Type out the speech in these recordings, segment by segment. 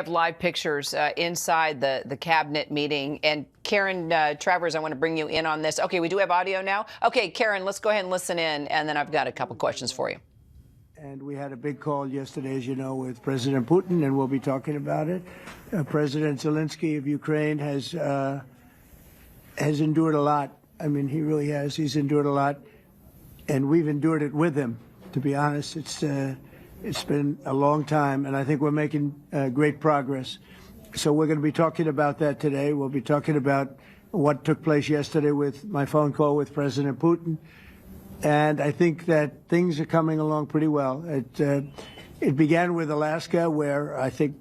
Have live pictures inside the cabinet meeting. And Karen Travers, I want to bring you in on this. Okay, we do have audio now. Okay, Karen, let's go ahead and listen in, and then I've got a couple questions for you. And we had a big call yesterday, as you know, with President Putin, and we'll be talking about it. President Zelenskyy of Ukraine has endured a lot. I mean, he really has. He's endured a lot, and we've endured it with him. To be honest, it's been a long time, and I think we're making great progress. So we're going to be talking about that today. We'll be talking about what took place yesterday with my phone call with President Putin. And I think that things are coming along pretty well. It began with Alaska, where I think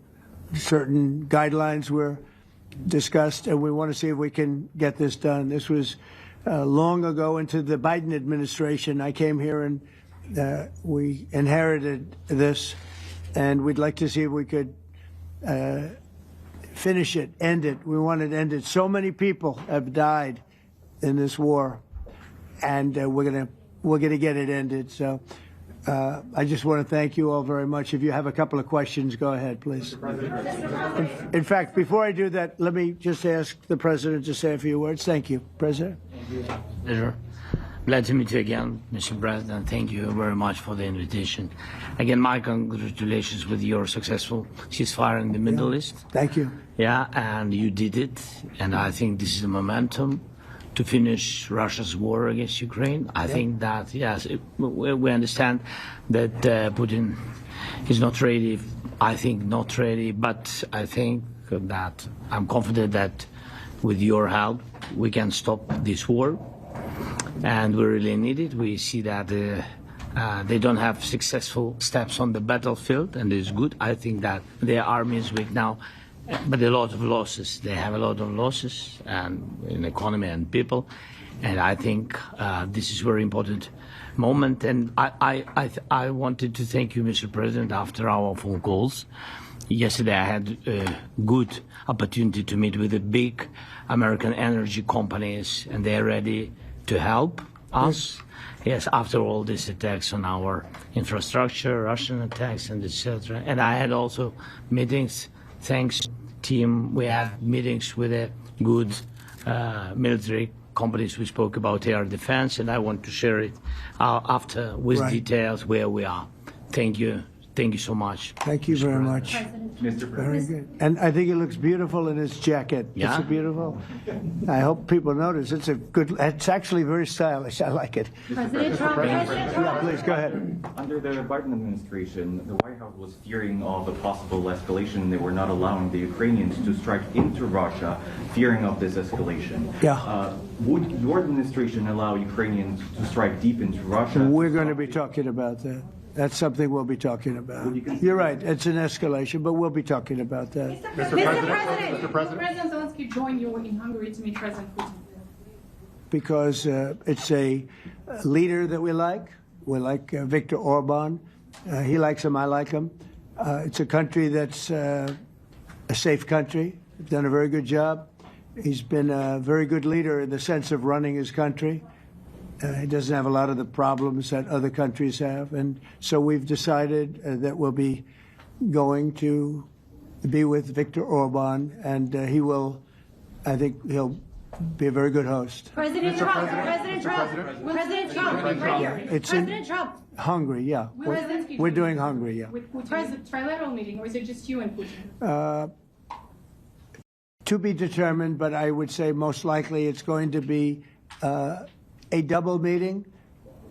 certain guidelines were discussed, and we want to see if we can get this done. This was long ago into the Biden administration. I came here and we inherited this, and we'd like to see if we could finish it, end it. We want it ended. So many people have died in this war, and we're gonna get it ended. So I just want to thank you all very much. If you have a couple of questions, go ahead, please. In fact, before I do that, let me just ask the President to say a few words. Thank you, President. Pleasure. Glad to meet you again, Mr. President. Thank you very much for the invitation. Again, my congratulations with your successful ceasefire in the Middle East. Thank you. Yeah, and you did it. And I think this is the momentum to finish Russia's war against Ukraine. I think that, yes, we understand that Putin is not ready. I think not ready, but I think that I'm confident that with your help, we can stop this war. And we really need it. We see that they don't have successful steps on the battlefield, and it's good. I think that their army is weak now, but a lot of losses. They have a lot of losses in economy and people, and I think this is a very important moment. And I wanted to thank you, Mr. President, after our phone calls. Yesterday I had a good opportunity to meet with the big American energy companies, and they're ready to help us. Yes, after all these attacks on our infrastructure, Russian attacks, and etc. And I had also meetings. Thanks, team. We had meetings with a good military companies. We spoke about air defense, and I want to share it after with details where we are. Thank you. Thank you so much. Thank you very much. Mr. Very good. And I think it looks beautiful in his jacket. Yeah. It's beautiful. I hope people notice. It's actually very stylish. I like it. President Trump. Yeah, please, go ahead. Under the Biden administration, the White House was fearing of a possible escalation. They were not allowing the Ukrainians to strike into Russia, fearing of this escalation. Yeah. Would your administration allow Ukrainians to strike deep into Russia? We're going to be talking about that. That's something we'll be talking about. You're right. It's an escalation, but we'll be talking about that. Mr. President, will President Zelenskyy join you in Hungary to meet President Putin? Because it's a leader that we like. We like Viktor Orban. He likes him. I like him. It's a country that's a safe country. He's done a very good job. He's been a very good leader in the sense of running his country. He doesn't have a lot of the problems that other countries have. And so we've decided that we'll be going to be with Viktor Orban, and I think he'll be a very good host. President Trump. President Trump. President Trump. It's President Trump. Hungary, yeah. We're doing Hungary, yeah. With Putin. Trilateral meeting, or is it just you and Putin? To be determined, but I would say most likely it's going to be a double meeting.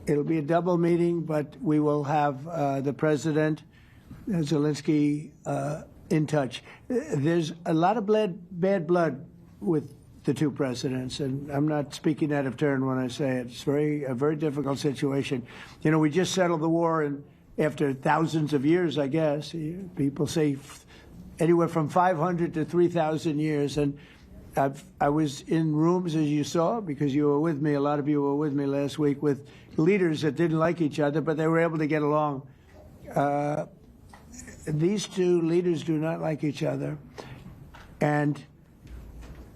It'll be a double meeting, but we will have the President, Zelenskyy, in touch. There's a lot of bad blood with the two presidents, and I'm not speaking out of turn when I say it. It's a very difficult situation. You know, we just settled the war, and after thousands of years, I guess. People say anywhere from 500 to 3,000 years, and I was in rooms, as you saw, because you were with me, a lot of you were with me last week, with leaders that didn't like each other, but they were able to get along. These two leaders do not like each other, and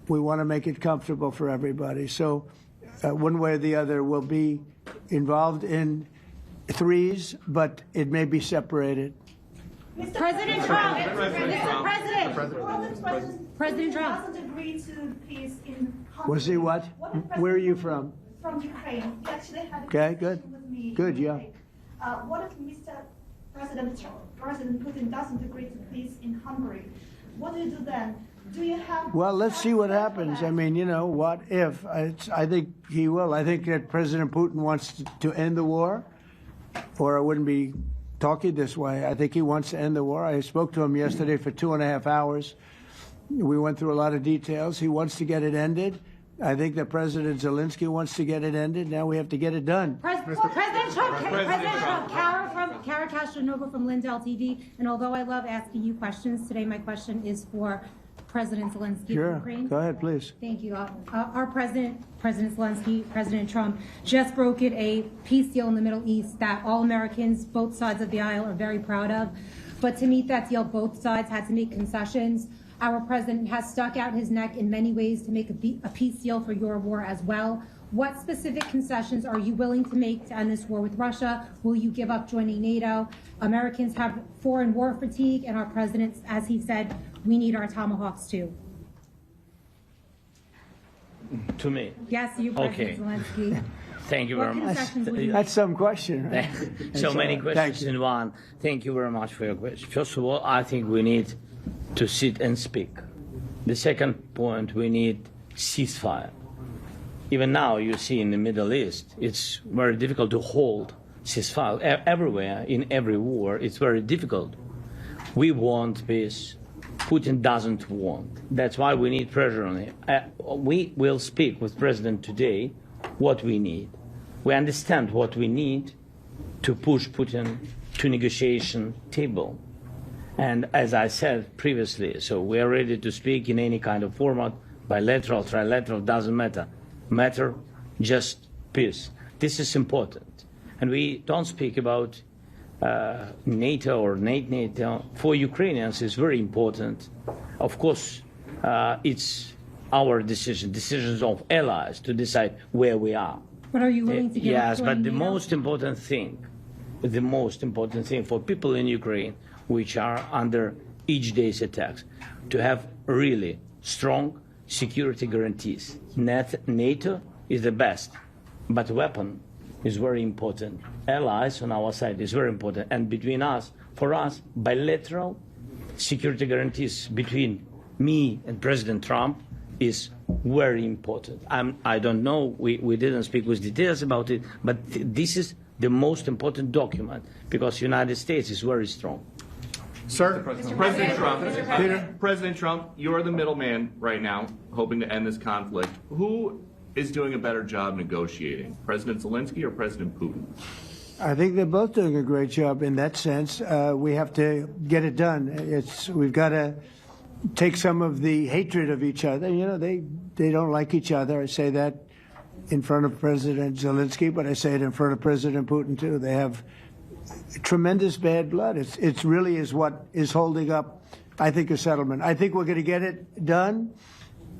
we want to make it comfortable for everybody. So one way or the other, we'll be involved in threes, but it may be separated. President Trump. President Trump. Doesn't agree to peace in Hungary. Was he what? Where are you from? From Ukraine. He actually had a Okay, good. conversation with me. Good, yeah. What if President Putin doesn't agree to peace in Hungary? What do you do then? Do you have? Well, let's see what happens. I mean, you know, what if? I think he will. I think that President Putin wants to end the war, or I wouldn't be talking this way. I think he wants to end the war. I spoke to him yesterday for 2.5 hours. We went through a lot of details. He wants to get it ended. I think that President Zelenskyy wants to get it ended. Now we have to get it done. President Trump. Kara Castronova from Lindell TV. And although I love asking you questions, today my question is for President Zelenskyy of Sure. Ukraine. Go ahead, please. Thank you. Our President Zelenskyy, President Trump, just brokered a peace deal in the Middle East that all Americans, both sides of the aisle, are very proud of. But to meet that deal, both sides had to make concessions. Our president has stuck out his neck in many ways to make a peace deal for your war as well. What specific concessions are you willing to make to end this war with Russia? Will you give up joining NATO? Americans have foreign war fatigue, and our president, as he said, we need our Tomahawks too. To me. Yes, you, President Zelenskyy. Thank you very much. That's some question, right? So many questions in one. Thank you very much for your question. First of all, I think we need to sit and speak. The second point, we need ceasefire. Even now, you see in the Middle East, it's very difficult to hold ceasefire. Everywhere, in every war, it's very difficult. We want peace. Putin doesn't want. That's why we need pressure on him. We will speak with President today what we need. We understand what we need to push Putin to negotiation table. And as I said previously, so we are ready to speak in any kind of format, bilateral, trilateral, doesn't matter. Matter just peace. This is important. And we don't speak about NATO or NATO. For Ukrainians, it's very important. Of course, it's our decisions of allies to decide where we are. But are you willing to give up Yes, but joining the NATO? most important thing for people in Ukraine, which are under each day's attacks, to have really strong security guarantees. NATO is the best, but weapon is very important. Allies on our side is very important. And between us, for us, bilateral security guarantees between me and President Trump is very important. I don't know, we didn't speak with details about it, but this is the most important document because the United States is very strong. Sir, President Trump, you're the middleman right now, hoping to end this conflict. Who is doing a better job negotiating, President Zelenskyy or President Putin? I think they're both doing a great job in that sense. We have to get it done. We've got to take some of the hatred of each other. You know, they don't like each other. I say that in front of President Zelenskyy, but I say it in front of President Putin too. They have tremendous bad blood. It really is what is holding up, I think, a settlement. I think we're going to get it done,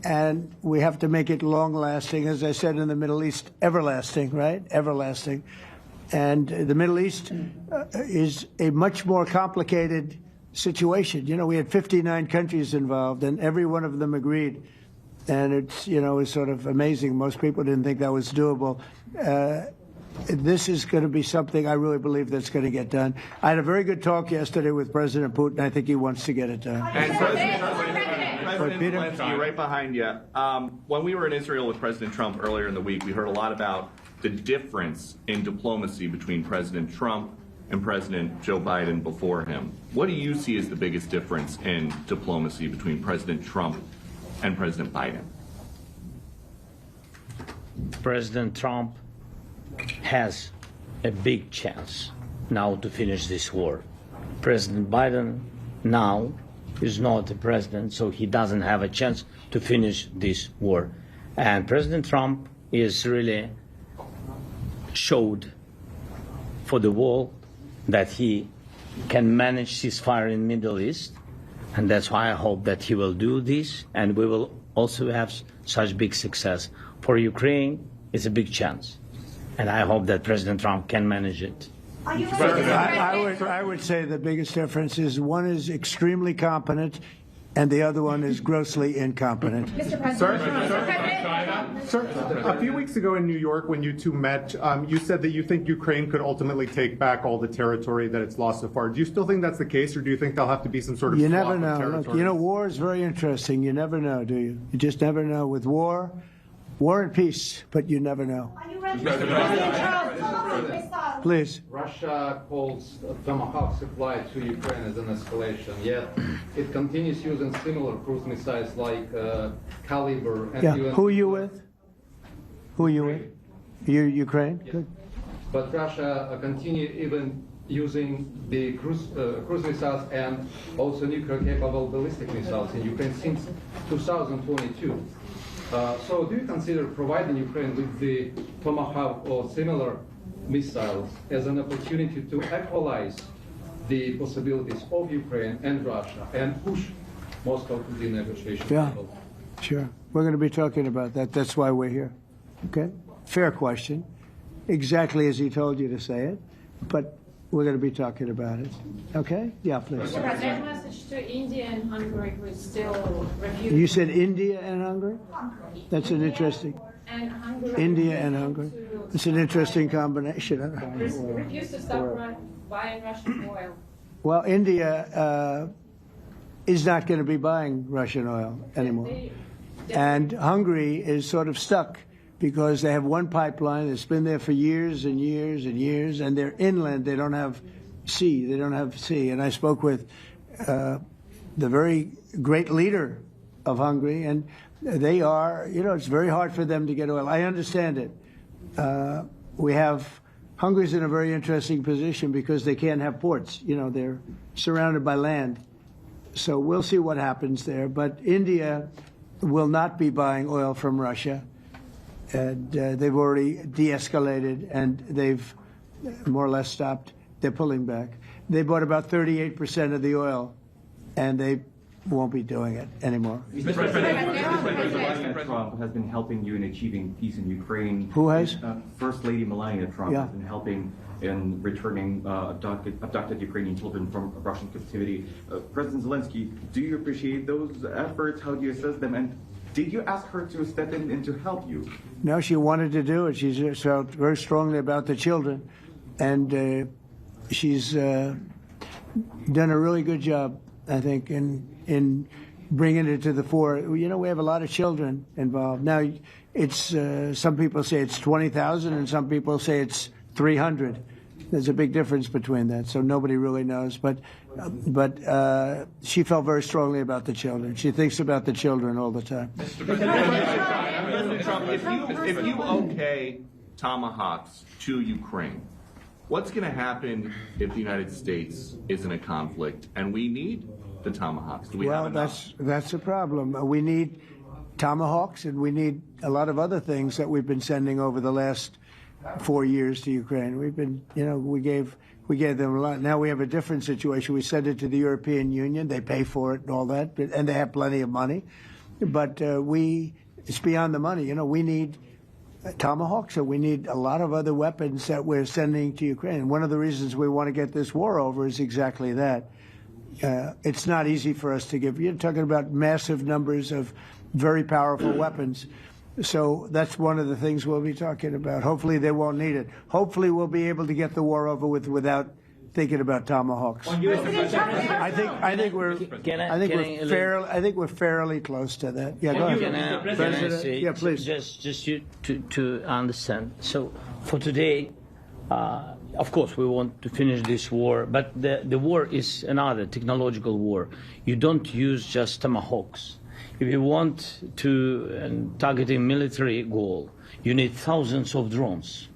and we have to make it long-lasting. As I said in the Middle East, everlasting, right? Everlasting. And the Middle East is a much more complicated situation. You know, we had 59 countries involved, and every one of them agreed. And it's, you know, it's sort of amazing. Most people didn't think that was doable. This is going to be something I really believe that's going to get done. I had a very good talk yesterday with President Putin. I think he wants to get it done. And President Zelenskyy, right behind you. When we were in Israel with President Trump earlier in the week, we heard a lot about the difference in diplomacy between President Trump and President Joe Biden before him. What do you see as the biggest difference in diplomacy between President Trump and President Biden? President Trump has a big chance now to finish this war. President Biden now is not the president, so he doesn't have a chance to finish this war. And President Trump is really showed for the world that he can manage ceasefire in the Middle East, and that's why I hope that he will do this, and we will also have such big success. For Ukraine, it's a big chance, and I hope that President Trump can manage it. Are you ready? I would say the biggest difference is one is extremely competent and the other one is grossly incompetent. Mr. President. Sir, a few weeks ago in New York when you two met, you said that you think Ukraine could ultimately take back all the territory that it's lost so far. Do you still think that's the case, or do you think there'll have to be some sort of You swap never of know. territories? Look, you know, war is very interesting. You never know, do you? You just never know. With war and peace, but you never know. Are you ready? President Trump, missile. Please. Russia calls Tomahawk supply to Ukraine as an escalation, yet it continues using similar cruise missiles like Caliber and Yeah. even... Who are you with? Who are you with? You Ukraine? Yes. Good. But Russia continue even using the cruise missiles and also nuclear-capable ballistic missiles in Ukraine since 2022. So do you consider providing Ukraine with the Tomahawk or similar missiles as an opportunity to equalize the possibilities of Ukraine and Russia and push Moscow to the negotiation Yeah. table? Sure. We're going to be talking about that. That's why we're here. Okay? Fair question. Exactly as he told you to say it. But we're going to be talking about it. Okay? Yeah, please. Mr. President, message to India and Hungary, who is still refusing. You said India and Hungary? That's an interesting. And Hungary. India and Hungary. It's an interesting combination. Refuse to stop buying Russian oil. Well, India is not going to be buying Russian oil anymore. And Hungary is sort of stuck because they have one pipeline that's been there for years and years and years, and they're inland. They don't have sea. They don't have sea. And I spoke with the very great leader of Hungary, and they are, you know, it's very hard for them to get oil. I understand it. Hungary's in a very interesting position because they can't have ports. You know, they're surrounded by land. So we'll see what happens there. But India will not be buying oil from Russia. And they've already de-escalated, and they've more or less stopped. They're pulling back. They bought about 38% of the oil, and they won't be doing it anymore. Mr. President Trump has been helping you in achieving peace in Ukraine. Who has? First Lady Melania Trump Yeah. has been helping in returning abducted Ukrainian children from Russian captivity. President Zelenskyy, do you appreciate those efforts? How do you assess them? And did you ask her to step in and to help you? No, she wanted to do it. She just felt very strongly about the children, and she's done a really good job, I think, in bringing it to the fore. You know, we have a lot of children involved. Now, it's some people say it's 20,000, and some people say it's 300. There's a big difference between that, so nobody really knows. But she felt very strongly about the children. She thinks about the children all the time. President Trump, if you okay Tomahawks to Ukraine, what's going to happen if the United States is in a conflict and we need the Tomahawks? Do we have enough? That's a problem. We need Tomahawks, and we need a lot of other things that we've been sending over the last 4 years to Ukraine. We've been, you know, we gave them a lot. Now we have a different situation. We send it to the European Union. They pay for it and all that, and they have plenty of money. But it's beyond the money. You know, we need Tomahawks, and we need a lot of other weapons that we're sending to Ukraine. And one of the reasons we want to get this war over is exactly that. It's not easy for us to give. You're talking about massive numbers of very powerful weapons. So that's one of the things we'll be talking about. Hopefully they won't need it. Hopefully we'll be able to get the war over with without thinking about Tomahawks. I think we're fairly close to that. Yeah, go ahead. President, yeah, please. Just to understand. So for today, of course, we want to finish this war, but the war is another technological war. You don't use just Tomahawks. If you want to target a military goal, you need thousands of drones.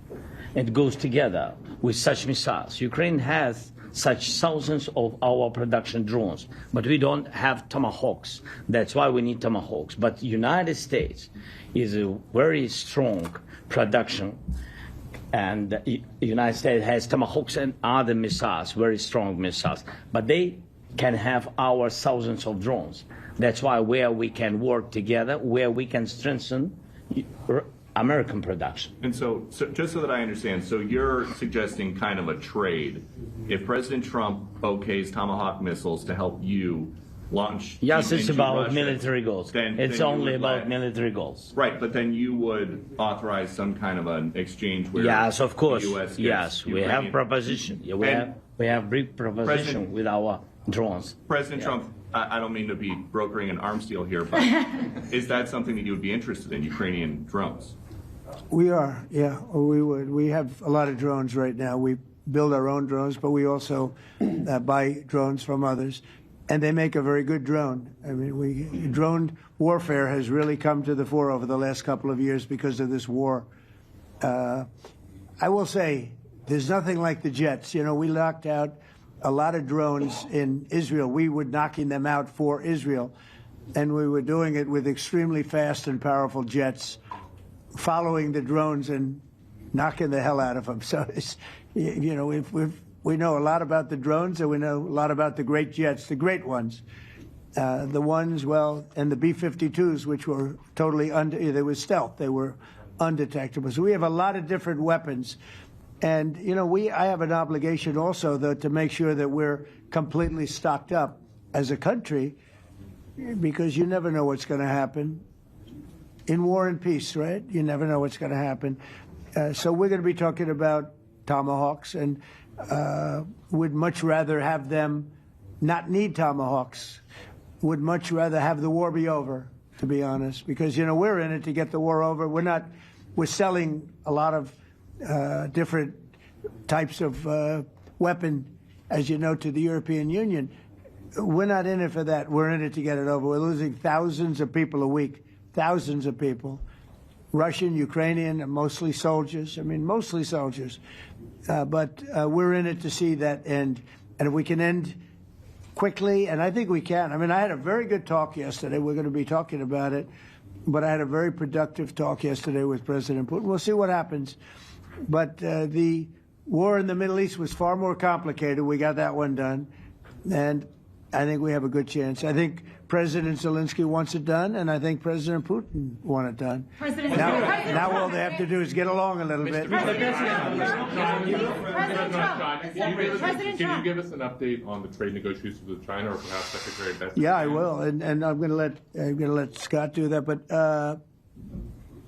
It goes together with such missiles. Ukraine has such thousands of our production drones, but we don't have Tomahawks. That's why we need Tomahawks. But United States is a very strong production, and the United States has Tomahawks and other missiles, very strong missiles, but they can have our thousands of drones. That's why where we can work together, where we can strengthen American production. And so just so that I understand, so you're suggesting kind of a trade. If President Trump okays Tomahawk missiles to help you launch... Yes, it's into about Russia, military goals. It's only about military goals. Right, but then you would authorize some kind of an exchange where... Yes, of course. The US yes, we have proposition. Yeah, we have big proposition with our drones. President Trump, I don't mean to be brokering an arms deal here, but is that something that you would be interested in, Ukrainian drones? We are, yeah, we would. We have a lot of drones right now. We build our own drones, but we also buy drones from others, and they make a very good drone. I mean, drone warfare has really come to the fore over the last couple of years because of this war. I will say, there's nothing like the jets. You know, we knocked out a lot of drones in Israel. We were knocking them out for Israel, and we were doing it with extremely fast and powerful jets, following the drones and knocking the hell out of them. So, you know, we know a lot about the drones, and we know a lot about the great jets, the great ones. The ones, well, and the B-52s, which were totally they were stealth. They were undetectable. So we have a lot of different weapons. And, you know, I have an obligation also, though, to make sure that we're completely stocked up as a country, because you never know what's going to happen. In war and peace, right? You never know what's going to happen. So we're going to be talking about Tomahawks, and would much rather have them not need Tomahawks, would much rather have the war be over, to be honest, because, you know, we're in it to get the war over. We're selling a lot of different types of weapon, as you know, to the European Union. We're not in it for that. We're in it to get it over. We're losing thousands of people a week, thousands of people, Russian, Ukrainian, and mostly soldiers. I mean, mostly soldiers. But we're in it to see that end. And if we can end quickly, and I think we can. I mean, I had a very good talk yesterday. We're going to be talking about it. But I had a very productive talk yesterday with President Putin. We'll see what happens. But the war in the Middle East was far more complicated. We got that one done. And I think we have a good chance. I think President Zelenskyy wants it done, and I think President Putin wants it done. Now all they have to do is get along a little bit. Can you give us an update on the trade negotiations with China, or perhaps Secretary of Defense? Yeah, I will, and I'm going to let Scott do that. But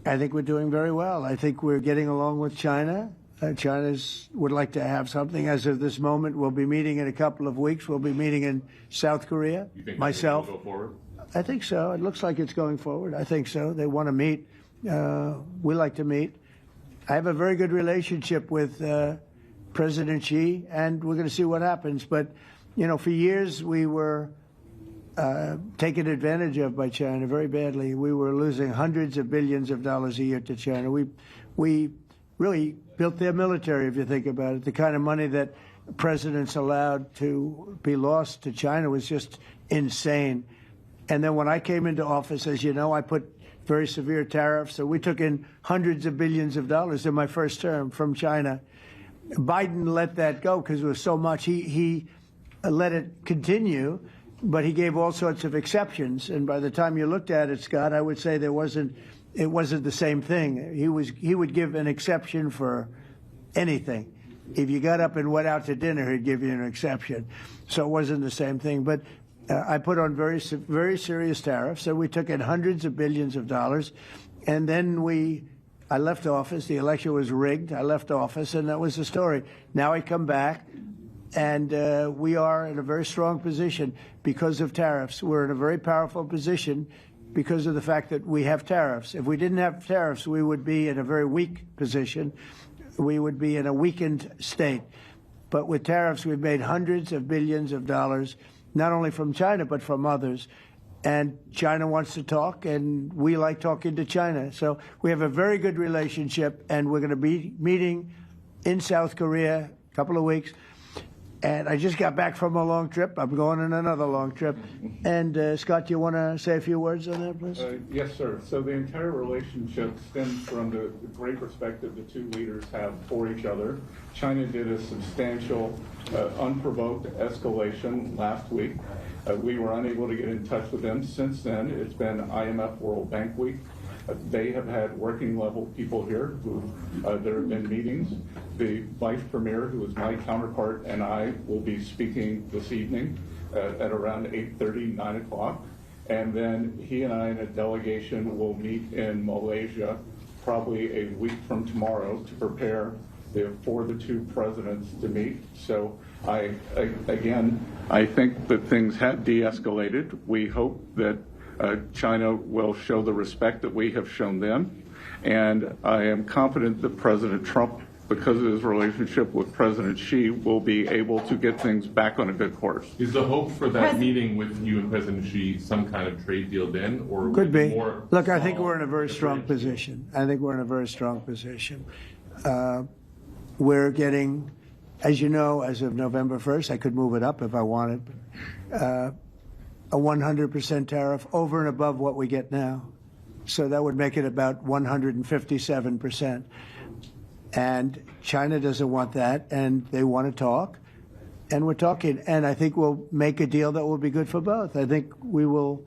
I think we're doing very well. I think we're getting along with China. China would like to have something. As of this moment, we'll be meeting in a couple of weeks. We'll be meeting in South Korea. You think myself. Will go forward? I think so. It looks like it's going forward. I think so. They want to meet. We like to meet. I have a very good relationship with President Xi, and we're going to see what happens. But, you know, for years we were taken advantage of by China very badly. We were losing hundreds of billions of dollars a year to China. We really built their military, if you think about it. The kind of money that presidents allowed to be lost to China was just insane. And then when I came into office, as you know, I put very severe tariffs. So we took in hundreds of billions of dollars in my first term from China. Biden let that go because it was so much. He let it continue, but he gave all sorts of exceptions. And by the time you looked at it, Scott, I would say it wasn't the same thing. He would give an exception for anything. If you got up and went out to dinner, he'd give you an exception. So it wasn't the same thing. But I put on very serious tariffs. So we took in hundreds of billions of dollars. And then I left office. The election was rigged. I left office, and that was the story. Now I come back, and we are in a very strong position because of tariffs. We're in a very powerful position because of the fact that we have tariffs. If we didn't have tariffs, we would be in a very weak position. We would be in a weakened state. But with tariffs, we've made hundreds of billions of dollars, not only from China, but from others. And China wants to talk, and we like talking to China. So we have a very good relationship, and we're going to be meeting in South Korea a couple of weeks. And I just got back from a long trip. I'm going on another long trip. And Scott, do you want to say a few words on that, please? Yes, sir. So the entire relationship stems from the great respect that the two leaders have for each other. China did a substantial, unprovoked escalation last week. We were unable to get in touch with them. Since then, it's been IMF World Bank Week. They have had working level people here who there have been meetings. The vice premier, who is my counterpart, and I will be speaking this evening at around 8:30, 9 o'clock. And then he and I and a delegation will meet in Malaysia probably a week from tomorrow to prepare for the two presidents to meet. So I think that things have de-escalated. We hope that China will show the respect that we have shown them. And I am confident that President Trump, because of his relationship with President Xi, will be able to get things back on a good course. Is the hope for that meeting with you and President Xi some kind of trade deal then, or could be? More Look, I think we're in a very strong position. I think we're in a very strong position. We're getting, as you know, as of November 1st, I could move it up if I wanted, a 100% tariff over and above what we get now. So that would make it about 157%. And China doesn't want that, and they want to talk, and we're talking. And I think we'll make a deal that will be good for both. I think we will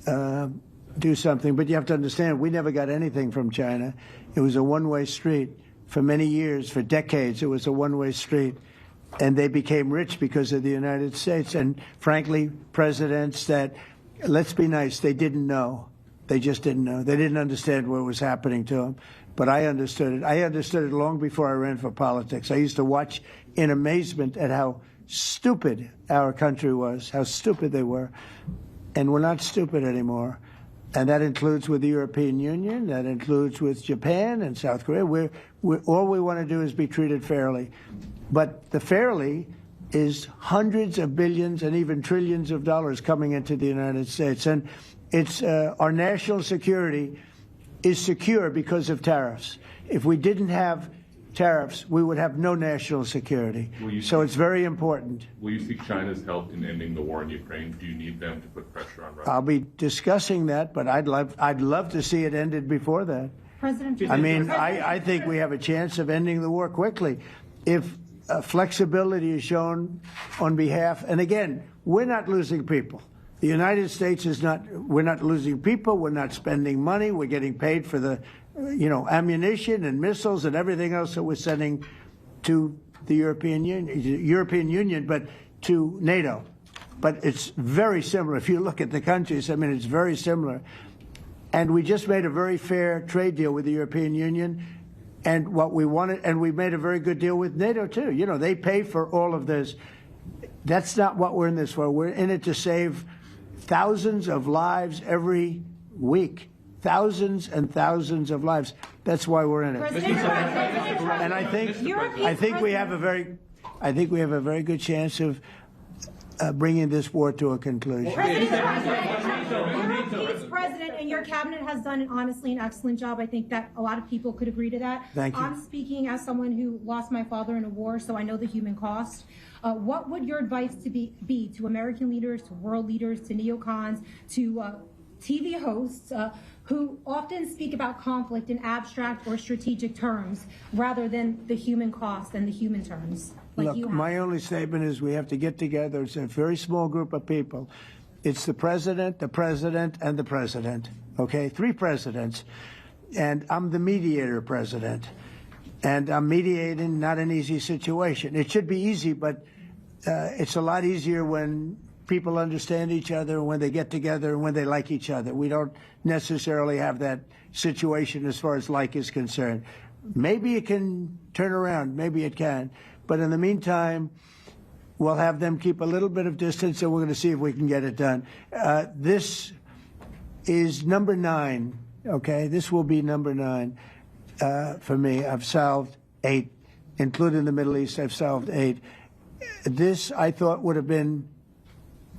do something. But you have to understand, we never got anything from China. It was a one-way street. For many years, for decades, it was a one-way street. And they became rich because of the United States. And frankly, presidents that, let's be nice, they didn't know. They just didn't know. They didn't understand what was happening to them. But I understood it. I understood it long before I ran for politics. I used to watch in amazement at how stupid our country was, how stupid they were. And we're not stupid anymore. And that includes with the European Union. That includes with Japan and South Korea. All we want to do is be treated fairly. But the fairly is hundreds of billions and even trillions of dollars coming into the United States. And it's our national security is secure because of tariffs. If we didn't have tariffs, we would have no national security. So it's very important. Will you seek China's help in ending the war in Ukraine? Do you need them to put pressure on Russia? I'll be discussing that, but I'd love to see it ended before that. I think we have a chance of ending the war quickly if flexibility is shown on behalf. And again, we're not losing people. The United States is not. We're not losing people. We're not spending money. We're getting paid for the, ammunition and missiles and everything else that we're sending to the European Union, but to NATO. But it's very similar. If you look at the countries, it's very similar. And we just made a very fair trade deal with the European Union, and what we wanted, and we made a very good deal with NATO too. They pay for all of this. That's not what we're in this for. We're in it to save thousands of lives every week. Thousands and thousands of lives. That's why we're in it. And I think we have a very good chance of bringing this war to a conclusion. President, and your cabinet has done honestly an excellent job. I think that a lot of people could agree to that. Thank you. I'm speaking as someone who lost my father in a war, so I know the human cost. What would your advice be to American leaders, to world leaders, to neocons, to TV hosts who often speak about conflict in abstract or strategic terms rather than the human cost and the human terms? Look, my only statement is we have to get together. It's a very small group of people. It's the president, and the president. Okay, 3 presidents. And I'm the mediator president. And I'm mediating not an easy situation. It should be easy, but it's a lot easier when people understand each other, when they get together, and when they like each other. We don't necessarily have that situation as far as like is concerned. Maybe it can turn around. Maybe it can. But in the meantime, we'll have them keep a little bit of distance, and we're going to see if we can get it done. This is number 9, okay? This will be number 9 for me. I've solved 8, including the Middle East. I've solved 8. This, I thought, would have been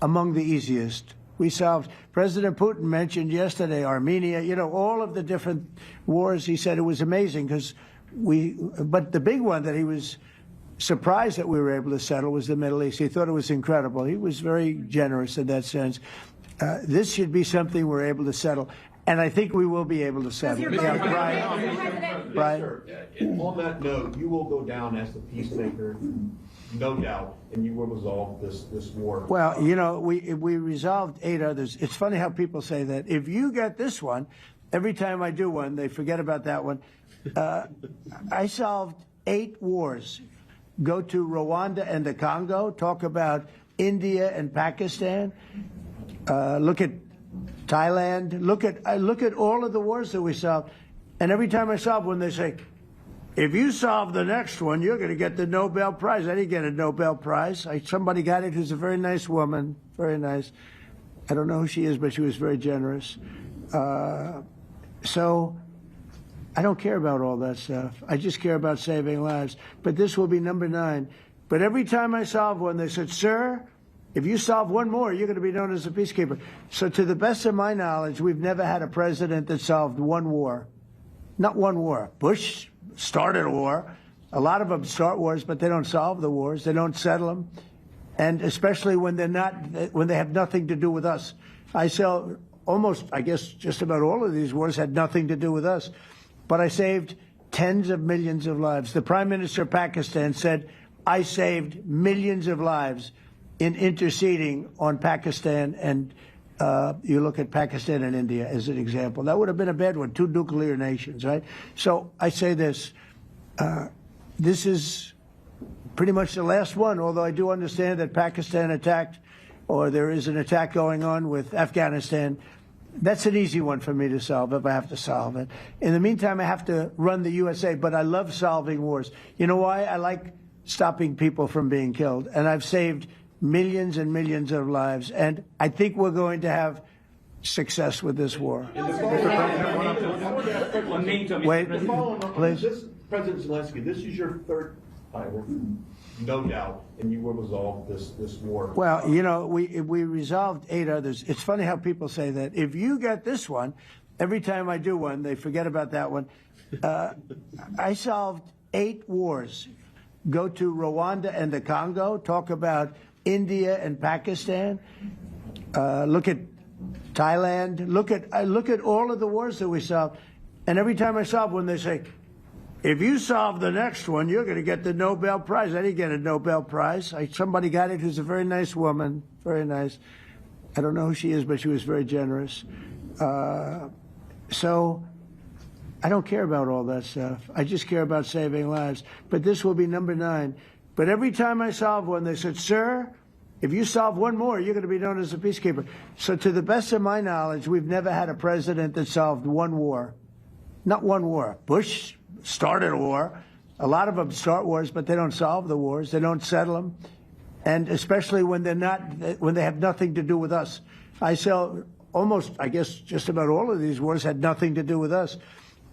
among the easiest. We solved, President Putin mentioned yesterday Armenia, all of the different wars. He said it was amazing but the big one that he was surprised that we were able to settle was the Middle East. He thought it was incredible. He was very generous in that sense. This should be something we're able to settle, and I think we will be able to settle. Brian? On that note, you will go down as the peacemaker, no doubt, and you will resolve this war. Well, we resolved 8 others. It's funny how people say that. If you get this one, every time I do one, they forget about that one. I solved 8 wars. Go to Rwanda and the Congo, talk about India and Pakistan, look at Thailand, look at all of the wars that we solved. And every time I solve one, they say, if you solve the next one, you're going to get the Nobel Prize. I didn't get a Nobel Prize. Somebody got it who's a very nice woman, very nice. I don't know who she is, but she was very generous. So I don't care about all that stuff. I just care about saving lives. But this will be number 9. But every time I solve one, they said, sir, if you solve one more, you're going to be known as a peacekeeper. So to the best of my knowledge, we've never had a president that solved one war. Not one war. Bush started a war. A lot of them start wars, but they don't solve the wars. They don't settle them. And especially when they have nothing to do with us. I guess just about all of these wars had nothing to do with us. But I saved tens of millions of lives. The Prime Minister of Pakistan said, I saved millions of lives in interceding on Pakistan, and you look at Pakistan and India as an example. That would have been a bad one, 2 nuclear nations, right? So I say this, this is pretty much the last one, although I do understand that Pakistan attacked, or there is an attack going on with Afghanistan. That's an easy one for me to solve if I have to solve it. In the meantime, I have to run the USA, but I love solving wars. You know why? I like stopping people from being killed, and I've saved millions and millions of lives, and I think we're going to have success with this war. Wait, please. President Zelenskyy, this is your 3rd time, no doubt, and you will resolve this war. Well, you know, we resolved 8 others. It's funny how people say that. If you get this one, every time I do one, they forget about that one. I solved 8 wars. Go to Rwanda and the Congo, talk about India and Pakistan, look at Thailand, look at all of the wars that we solved. And every time I solve one, they say, if you solve the next one, you're going to get the Nobel Prize. I didn't get a Nobel Prize. Somebody got it who's a very nice woman, very nice. I don't know who she is, but she was very generous. So I don't care about all that stuff. I just care about saving lives. But this will be number 9. But every time I solve one, they said, sir, if you solve one more, you're going to be known as a peacekeeper. So to the best of my knowledge, we've never had a president that solved one war. Not one war. Bush started a war. A lot of them start wars, but they don't solve the wars. They don't settle them. And especially when they have nothing to do with us. I guess just about all of these wars had nothing to do with us.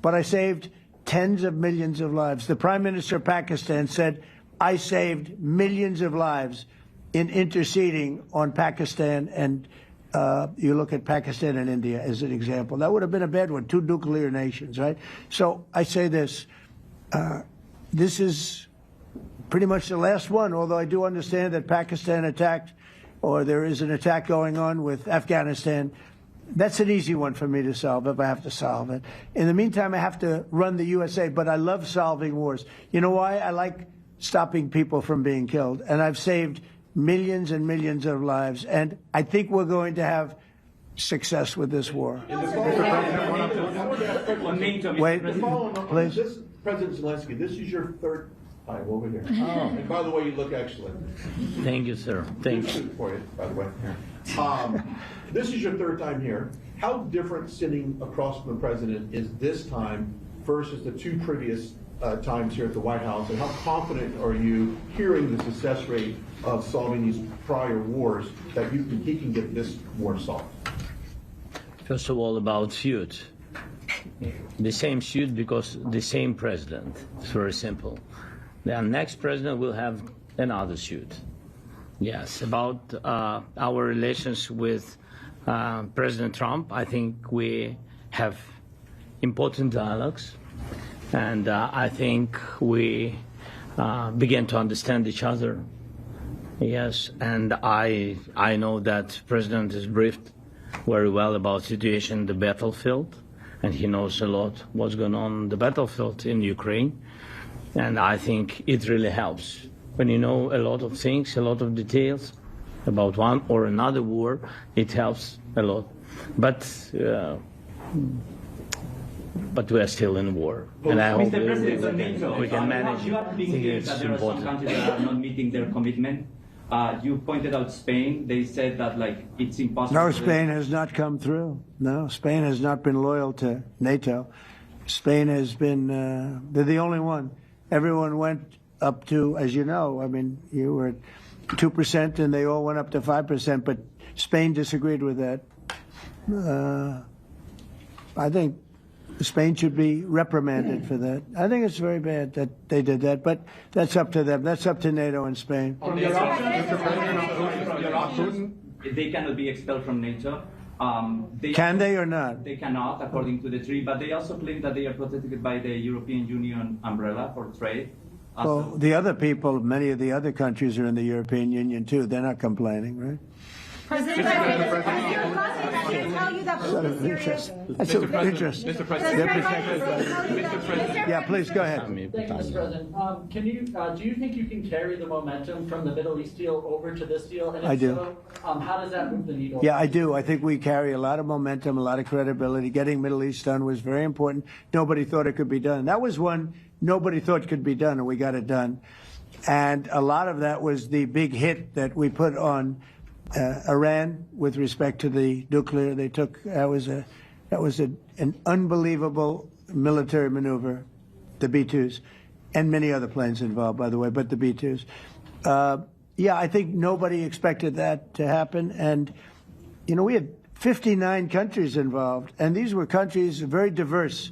But I saved tens of millions of lives. The Prime Minister of Pakistan said, I saved millions of lives in interceding on Pakistan, and you look at Pakistan and India as an example. That would have been a bad one, 2 nuclear nations, right? So I say this, this is pretty much the last one, although I do understand that Pakistan attacked, or there is an attack going on with Afghanistan. That's an easy one for me to solve if I have to solve it. In the meantime, I have to run the USA, but I love solving wars. You know why? I like stopping people from being killed, and I've saved millions and millions of lives, and I think we're going to have success with this war. Wait, please. President Zelenskyy, this is your 3rd time over here. Oh. And by the way, you look excellent. Thank you, sir. Thank you. For you, by the way. This is your 3rd time here. How different sitting across from the president is this time versus the 2 previous times here at the White House, and how confident are you hearing the success rate of solving these prior wars that he can get this war solved? First of all, about suit. The same suit because the same president. It's very simple. The next president will have another suit. Yes, about our relations with President Trump, I think we have important dialogues. And I think we begin to understand each other. Yes, and I know that President is briefed very well about the situation in the battlefield, and he knows a lot what's going on the battlefield in Ukraine. And I think it really helps when you know a lot of things, a lot of details about one or another war. It helps a lot. But but we are still in war. And I hope Mr. President, we can manage you it. have been clear that there are some countries that are not meeting their commitment. You pointed out Spain. They said that it's impossible. No, Spain has not come through. No, Spain has not been loyal to NATO. Spain has been, they're the only one. Everyone went up to, as you know, I mean, you were at 2% and they all went up to 5%, but Spain disagreed with that. I think Spain should be reprimanded for that. I think it's very bad that they did that, but that's up to them. That's up to NATO and Spain. They cannot be expelled from NATO. Can they or not? They cannot, according to the treaty, but they also claim that they are protected by the European Union umbrella for trade. Well, the other people, many of the other countries are in the European Union too. They're not complaining, right? President, tell you that Putin is serious. That's of interest. Mr. President. They're protected by Yeah, please go ahead. Thank you, Mr. President. Do you think you can carry the momentum from the Middle East deal over to this deal? And if I do. So, how does that move the needle? Yeah, I do. I think we carry a lot of momentum, a lot of credibility. Getting Middle East done was very important. Nobody thought it could be done. That was one nobody thought could be done, and we got it done. And a lot of that was the big hit that we put on Iran with respect to the nuclear. They took that was an unbelievable military maneuver, the B-2s, and many other planes involved, by the way, but the B-2s. Yeah, I think nobody expected that to happen, and we had 59 countries involved, and these were countries very diverse.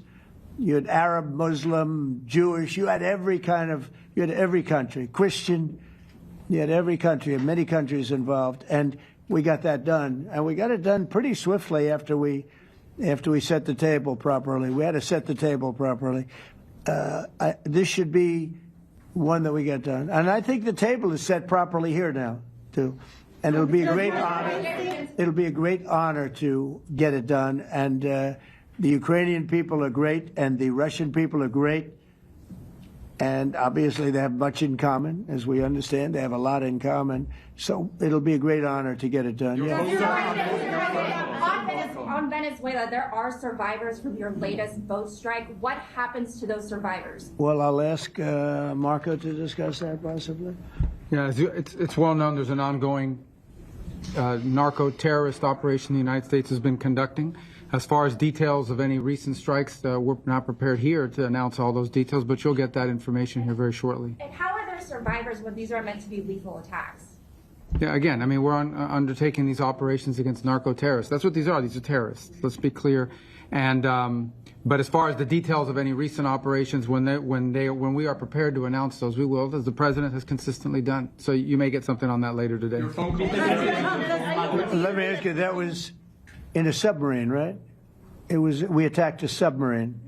You had Arab, Muslim, Jewish. You had every country, Christian. You had every country, and many countries involved, and we got that done. And we got it done pretty swiftly after we set the table properly. We had to set the table properly. This should be one that we get done. And I think the table is set properly here now, too. And it'll be a great honor. It'll be a great honor to get it done. And the Ukrainian people are great, and the Russian people are great. And obviously they have much in common, as we understand. They have a lot in common. So it'll be a great honor to get it done. On Venezuela, there are survivors from your latest boat strike. What happens to those survivors? Well, I'll ask Marco to discuss that possibly. Yeah, it's well known there's an ongoing narco-terrorist operation the United States has been conducting. As far as details of any recent strikes, we're not prepared here to announce all those details, but you'll get that information here very shortly. And how are there survivors when these are meant to be lethal attacks? Yeah, again, I mean, we're undertaking these operations against narco-terrorists. That's what these are. These are terrorists. Let's be clear. And but as far as the details of any recent operations, when we are prepared to announce those, we will, as the president has consistently done. So you may get something on that later today. Let me ask you, that was in a submarine, right? We attacked a submarine,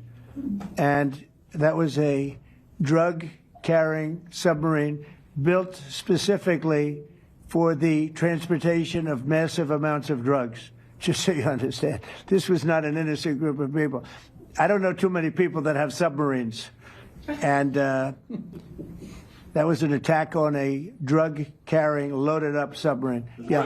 and that was a drug-carrying submarine built specifically for the transportation of massive amounts of drugs, just so you understand. This was not an innocent group of people. I don't know too many people that have submarines, and that was an attack on a drug-carrying, loaded-up submarine. Yeah.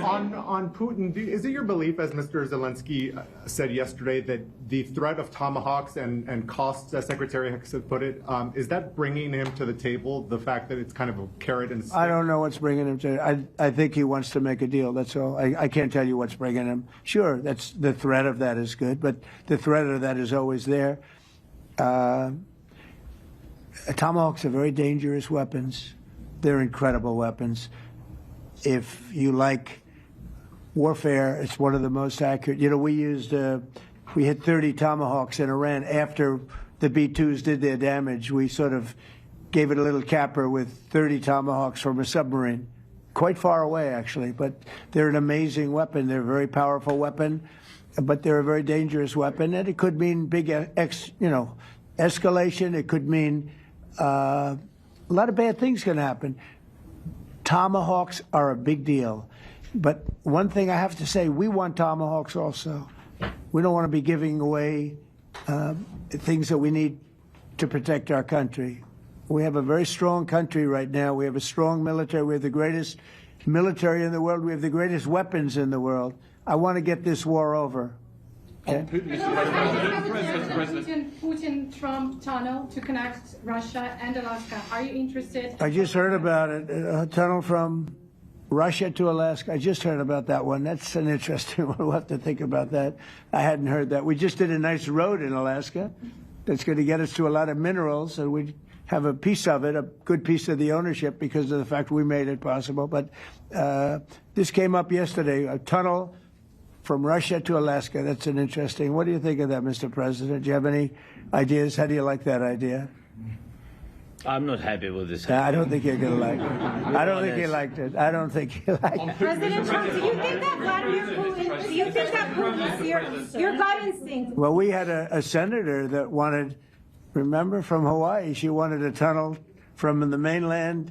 On Putin, is it your belief, as Mr. Zelenskyy said yesterday, that the threat of tomahawks and costs, as Secretary Hicks had put it, is that bringing him to the table, the fact that it's kind of a carrot and stick? I don't know what's bringing him to I think he wants to make a deal, that's all. I can't tell you what's bringing him. Sure, that's the threat of that is good, but the threat of that is always there. Tomahawks are very dangerous weapons. They're incredible weapons. If you like warfare, it's one of the most accurate. We hit 30 Tomahawks in Iran after the B-2s did their damage. We sort of gave it a little capper with 30 Tomahawks from a submarine, quite far away actually, but they're an amazing weapon. They're a very powerful weapon, but they're a very dangerous weapon, and it could mean big, escalation. It could mean a lot of bad things can happen. Tomahawks are a big deal. But one thing I have to say, we want Tomahawks also. We don't want to be giving away things that we need to protect our country. We have a very strong country right now. We have a strong military. We have the greatest military in the world. We have the greatest weapons in the world. I want to get this war over. Okay? Putin-Trump tunnel to connect Russia and Alaska. Are you interested? I just heard about it. A tunnel from Russia to Alaska. I just heard about that one. That's an interesting one. We'll have to think about that. I hadn't heard that. We just did a nice road in Alaska that's going to get us to a lot of minerals, and we have a piece of it, a good piece of the ownership because of the fact we made it possible. But this came up yesterday, a tunnel from Russia to Alaska. That's an interesting. What do you think of that, Mr. President? Do you have any ideas? How do you like that idea? I'm not happy with this. I don't think you're going to like it. I don't think he liked it. I don't think he liked it. President Trump, do you think that Vladimir Putin, do you think that Putin's your gut instinct? Well, we had a senator that wanted, remember, from Hawaii, she wanted a tunnel from the mainland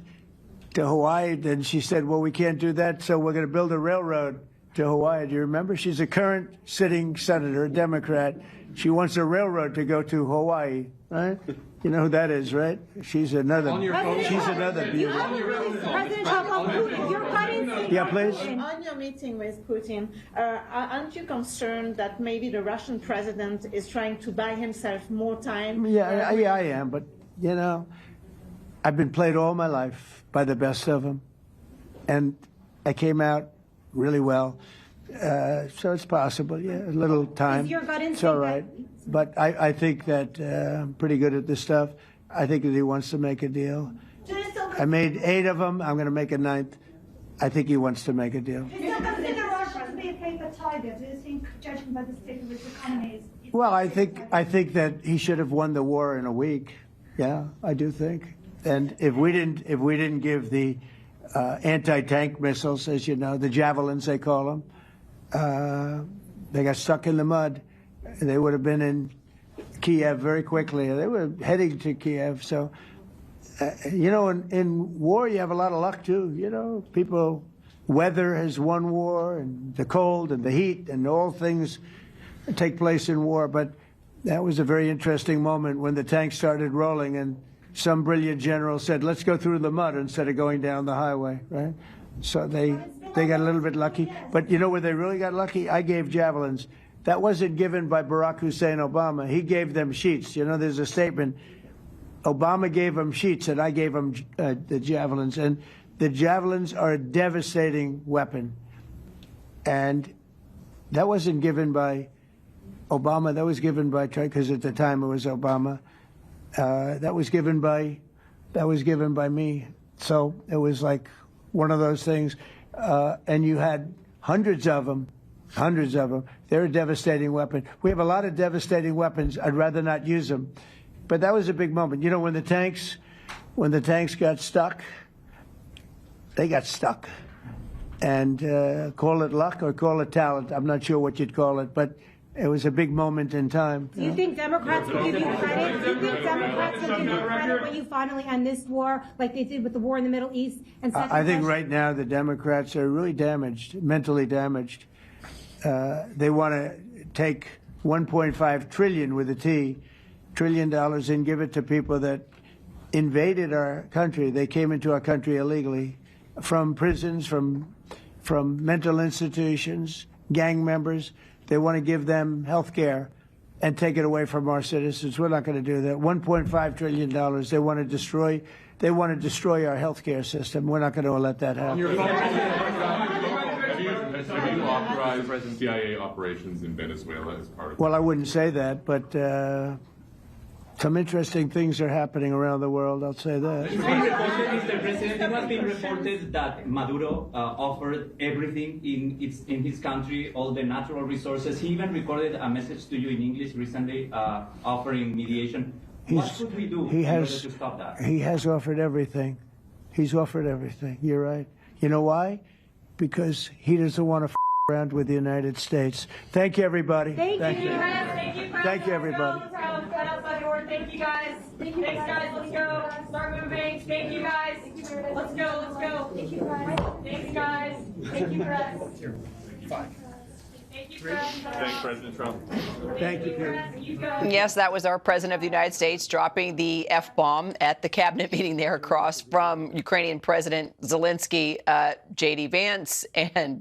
to Hawaii. Then she said, well, we can't do that, so we're going to build a railroad to Hawaii. Do you remember? She's a current sitting senator, a Democrat. She wants a railroad to go to Hawaii, right? You know who that is, right? She's another beauty. President Trump, on Putin, your gut instinct. Yeah, please. On your meeting with Putin, aren't you concerned that maybe the Russian president is trying to buy himself more time? Yeah, I am. But, you know, I've been played all my life by the best of them. And I came out really well. So it's possible, yeah, a little time. Is your gut instinct it's all right. But I think that I'm pretty good at this stuff. I think that he wants to make a deal. I made 8 of them. I'm going to make a 9th. I think he wants to make a deal. Do you consider Russia to be a paper tiger? Do you think, judging by the state of its economy, Well, I think that he should have won the war in a week. Yeah, I do think. And if we didn't give the anti-tank missiles, as you know, the javelins they call them, they got stuck in the mud. They would have been in Kiev very quickly. They were heading to Kiev. So, you know, in war, you have a lot of luck, too. You know, weather has won war, and the cold and the heat and all things take place in war. But that was a very interesting moment when the tanks started rolling and some brilliant general said, let's go through the mud instead of going down the highway, right? So they got a little bit lucky. But you know where they really got lucky? I gave javelins. That wasn't given by Barack Hussein Obama. He gave them sheets. You know, there's a statement. Obama gave them sheets, and I gave them the javelins. And the javelins are a devastating weapon. And that wasn't given by Obama. That was given by, because at the time it was Obama. That was given by me. So it was like one of those things. And you had hundreds of them. They're a devastating weapon. We have a lot of devastating weapons. I'd rather not use them. But that was a big moment. You know, when the tanks got stuck, they got stuck. And call it luck or call it talent. I'm not sure what you'd call it, but it was a big moment in time. Do you think Democrats will give you credit? Do you think Democrats will give you credit when you finally end this war, like they did with the war in the Middle East? And I think right now the Democrats are really damaged, mentally damaged. They want to take $1.5 trillion with a T, $1 trillion and give it to people that invaded our country. They came into our country illegally from prisons, from mental institutions, gang members. They want to give them health care and take it away from our citizens. We're not going to do that. $1.5 trillion. They want to destroy our health care system. We're not going to let that happen. Have you authorized CIA operations in Venezuela as part of? Well, I wouldn't say that, but some interesting things are happening around the world. I'll say that. It's been reported, Mr. President, it has been reported that Maduro offered everything in his country, all the natural resources. He even recorded a message to you in English recently, offering mediation. What should we do in order to stop that? He has offered everything. He's offered everything. You're right. You know why? Because he doesn't want to around with the United States. Thank you, everybody. Thank you. Thank you, everybody. Thank you, guys. Thanks, guys. Let's go. Start moving. Thank you, guys. Let's go. Thank you, guys. Thanks, guys. Thank you, press. Thank you, press. Thanks, President Trump. Thank you, Peter. Yes, that was our President of the United States dropping the F-bomb at the cabinet meeting there across from Ukrainian President Zelenskyy. J.D. Vance and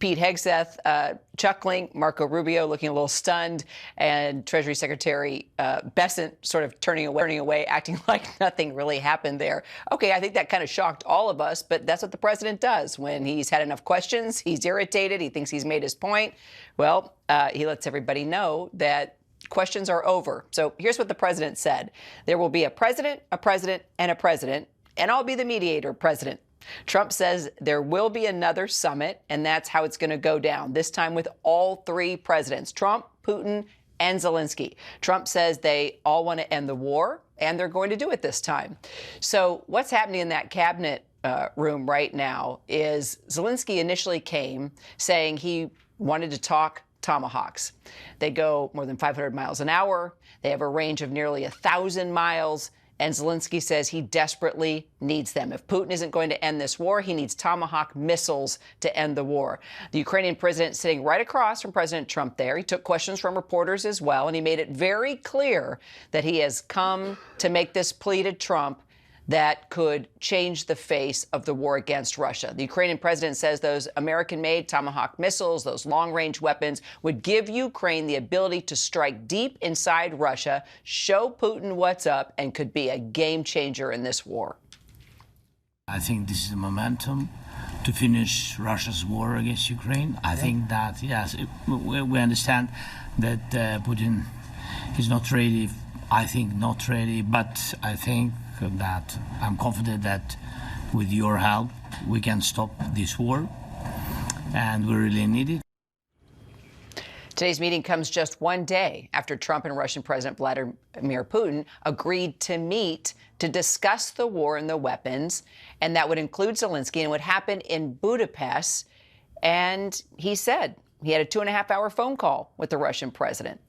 Pete Hegseth chuckling, Marco Rubio looking a little stunned, and Treasury Secretary Bessent sort of turning away, acting like nothing really happened there. Okay, I think that kind of shocked all of us, but that's what the president does. When he's had enough questions, he's irritated, he thinks he's made his point. Well, he lets everybody know that questions are over. So here's what the president said. There will be a president, and a president, and I'll be the mediator president. Trump says there will be another summit, and that's how it's going to go down, this time with all three presidents, Trump, Putin, and Zelensky. Trump says they all want to end the war, and they're going to do it this time. So what's happening in that cabinet room right now is Zelensky initially came saying he wanted to talk Tomahawks. They go more than 500 miles an hour. They have a range of nearly 1,000 miles. And Zelensky says he desperately needs them. If Putin isn't going to end this war, he needs Tomahawk missiles to end the war. The Ukrainian president sitting right across from President Trump there. He took questions from reporters as well, and he made it very clear that he has come to make this plea to Trump that could change the face of the war against Russia. The Ukrainian president says those American-made Tomahawk missiles, those long-range weapons, would give Ukraine the ability to strike deep inside Russia, show Putin what's up, and could be a game changer in this war. I think this is a momentum to finish Russia's war against Ukraine. I think that, yes, we understand that Putin is not ready. I think not ready, but I think that I'm confident that with your help we can stop this war, and we really need it. Today's meeting comes just one day after Trump and Russian President Vladimir Putin agreed to meet to discuss the war and the weapons, and that would include Zelensky, and would happen in Budapest. And he said he had a 2.5-hour phone call with the Russian president.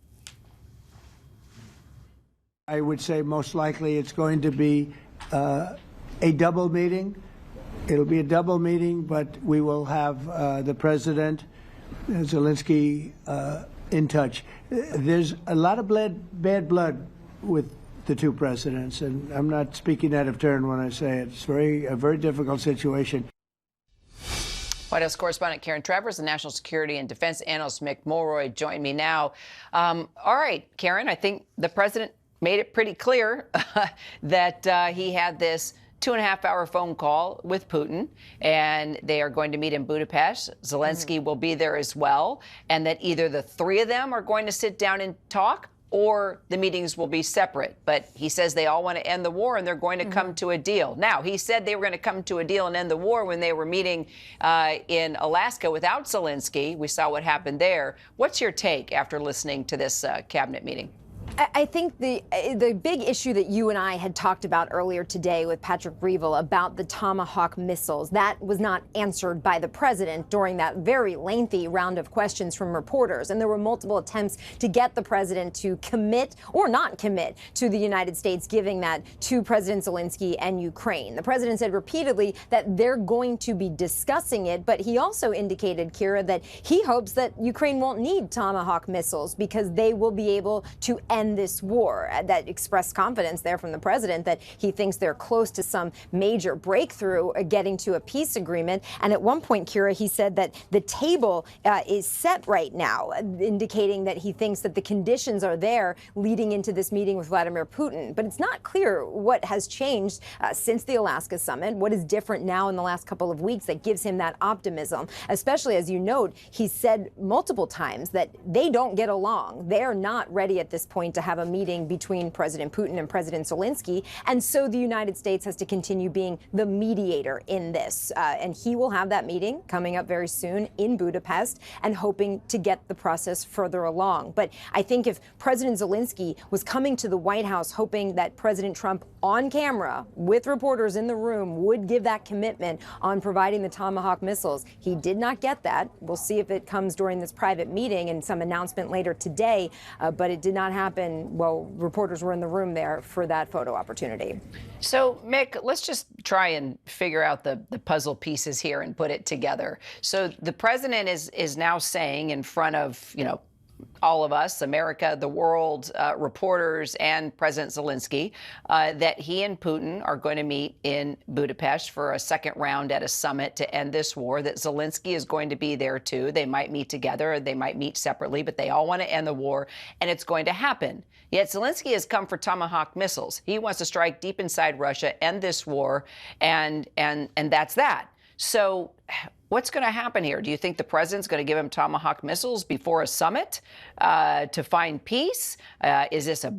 I would say most likely it's going to be a double meeting. It'll be a double meeting, but we will have the president, Zelensky, in touch. There's a lot of bad blood with the two presidents, and I'm not speaking out of turn when I say it's a very difficult situation. White House correspondent Karen Travers and National Security and Defense analyst Mick Mulroy join me now. All right, Karen, I think the president made it pretty clear that he had this 2.5-hour phone call with Putin, and they are going to meet in Budapest. Zelensky will be there as well, and that either the three of them are going to sit down and talk, or the meetings will be separate. But he says they all want to end the war, and they're going to come to a deal. Now, he said they were going to come to a deal and end the war when they were meeting in Alaska without Zelensky. We saw what happened there. What's your take after listening to this cabinet meeting? I think the big issue that you and I had talked about earlier today with Patrick Brevel about the Tomahawk missiles, that was not answered by the president during that very lengthy round of questions from reporters. And there were multiple attempts to get the president to commit or not commit to the United States giving that to President Zelensky and Ukraine. The president said repeatedly that they're going to be discussing it, but he also indicated, Kira, that he hopes that Ukraine won't need Tomahawk missiles because they will be able to end this war. That expressed confidence there from the president that he thinks they're close to some major breakthrough, getting to a peace agreement. And at one point, Kira, he said that the table is set right now, indicating that he thinks that the conditions are there leading into this meeting with Vladimir Putin. But it's not clear what has changed since the Alaska summit, what is different now in the last couple of weeks that gives him that optimism, especially as you note, he said multiple times that they don't get along. They're not ready at this point to have a meeting between President Putin and President Zelensky. And so the United States has to continue being the mediator in this. And he will have that meeting coming up very soon in Budapest and hoping to get the process further along. But I think if President Zelensky was coming to the White House hoping that President Trump on camera with reporters in the room would give that commitment on providing the Tomahawk missiles, he did not get that. We'll see if it comes during this private meeting and some announcement later today, but it did not happen while reporters were in the room there for that photo opportunity. So, Mick, let's just try and figure out the puzzle pieces here and put it together. So the president is now saying in front of, all of us, America, the world, reporters, and President Zelensky, that he and Putin are going to meet in Budapest for a second round at a summit to end this war, that Zelensky is going to be there, too. They might meet together, they might meet separately, but they all want to end the war, and it's going to happen. Yet Zelensky has come for Tomahawk missiles. He wants to strike deep inside Russia, end this war, and that's that. So what's going to happen here? Do you think the president's going to give him Tomahawk missiles before a summit to find peace? Is this a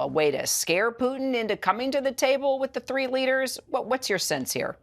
way to scare Putin into coming to the table with the three leaders? What's your sense here?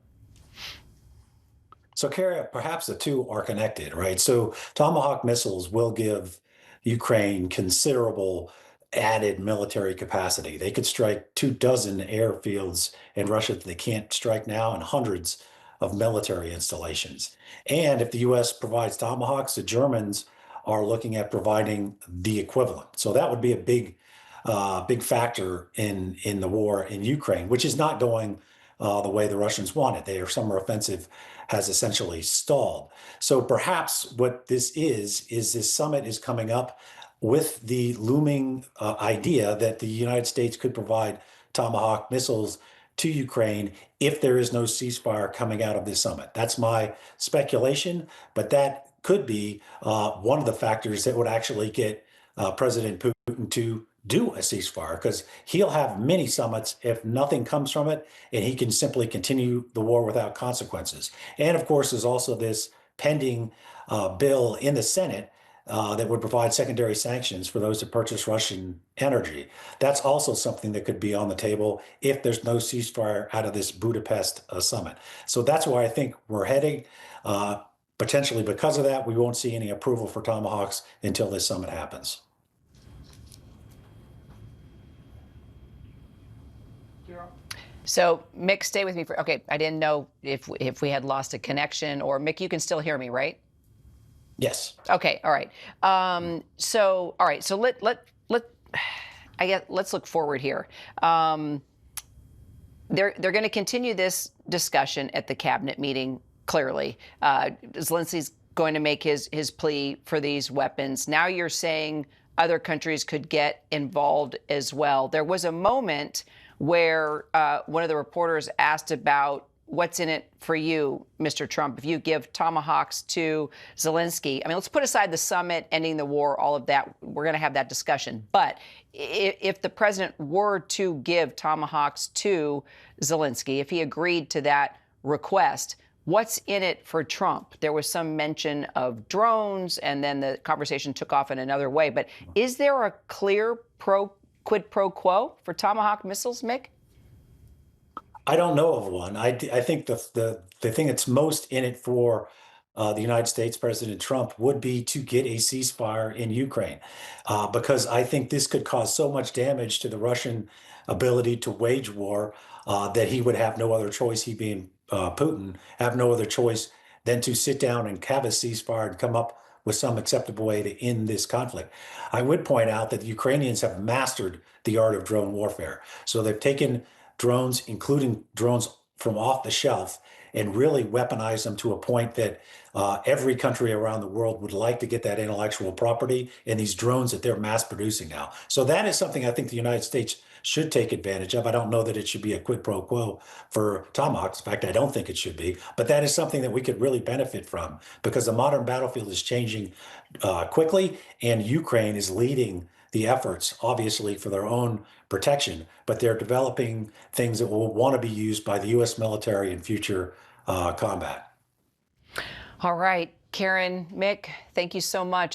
So, Kara, perhaps the two are connected, right? So Tomahawk missiles will give Ukraine considerable added military capacity. They could strike 24 airfields in Russia that they can't strike now, and hundreds of military installations. And if the U.S. provides Tomahawks, the Germans are looking at providing the equivalent. So that would be a big factor in the war in Ukraine, which is not going the way the Russians want it. Their summer offensive has essentially stalled. So perhaps what this is this summit is coming up with the looming idea that the United States could provide Tomahawk missiles to Ukraine if there is no ceasefire coming out of this summit. That's my speculation, but that could be one of the factors that would actually get President Putin to do a ceasefire, because he'll have many summits if nothing comes from it, and he can simply continue the war without consequences. And of course, there's also this pending bill in the Senate that would provide secondary sanctions for those that purchase Russian energy. That's also something that could be on the table if there's no ceasefire out of this Budapest summit. So that's where I think we're heading. Potentially because of that, we won't see any approval for Tomahawks until this summit happens. So, Mick, stay with me for, okay, I didn't know if we had lost a connection, or Mick, you can still hear me, right? Yes. Okay. All right. So let's look forward here. They're going to continue this discussion at the cabinet meeting. Clearly, Zelensky's going to make his plea for these weapons. Now you're saying other countries could get involved as well. There was a moment where one of the reporters asked about what's in it for you, Mr. Trump, if you give Tomahawks to Zelensky. I mean, let's put aside the summit, ending the war, all of that. We're going to have that discussion. But if the president were to give Tomahawks to Zelensky, if he agreed to that request, what's in it for Trump? There was some mention of drones, and then the conversation took off in another way. But is there a clear quid pro quo for Tomahawk missiles, Mick? I don't know of one. I think the thing that's most in it for the United States, President Trump, would be to get a ceasefire in Ukraine, because I think this could cause so much damage to the Russian ability to wage war that he would have no other choice, he being Putin, have no other choice than to sit down and have a ceasefire and come up with some acceptable way to end this conflict. I would point out that the Ukrainians have mastered the art of drone warfare. So they've taken drones, including drones from off the shelf, and really weaponize them to a point that every country around the world would like to get that intellectual property in these drones that they're mass producing now. So that is something I think the United States should take advantage of. I don't know that it should be a quid pro quo for Tomahawks. In fact, I don't think it should be. But that is something that we could really benefit from, because the modern battlefield is changing quickly, and Ukraine is leading the efforts, obviously, for their own protection, but they're developing things that will want to be used by the U.S. military in future combat. All right, Karen, Mick, thank you so much.